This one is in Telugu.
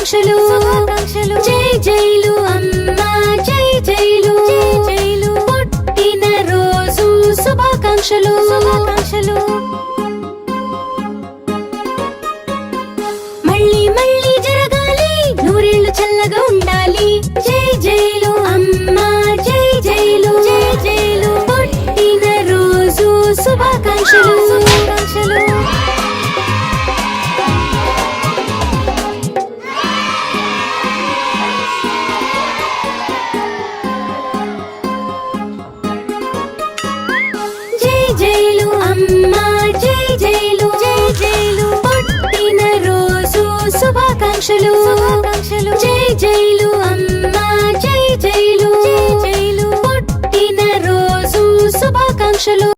శుభాకాంక్షలు జై జైలు అమ్మా జై జైలు పుట్టిన రోజు శుభాకాంక్షలు మళ్ళీ మళ్ళీ జరగాలి నూరేళ్లు చల్లగా ఉండాలి జై జైలు అమ్మా జై జైలు పుట్టిన రోజు శుభాకాంక్షలు జై జైలు అమ్మా జై జైలు పుట్టిన రోజు శుభాకాంక్షలు జై జైలు అమ్మా జై జైలు పుట్టిన రోజు శుభాకాంక్షలు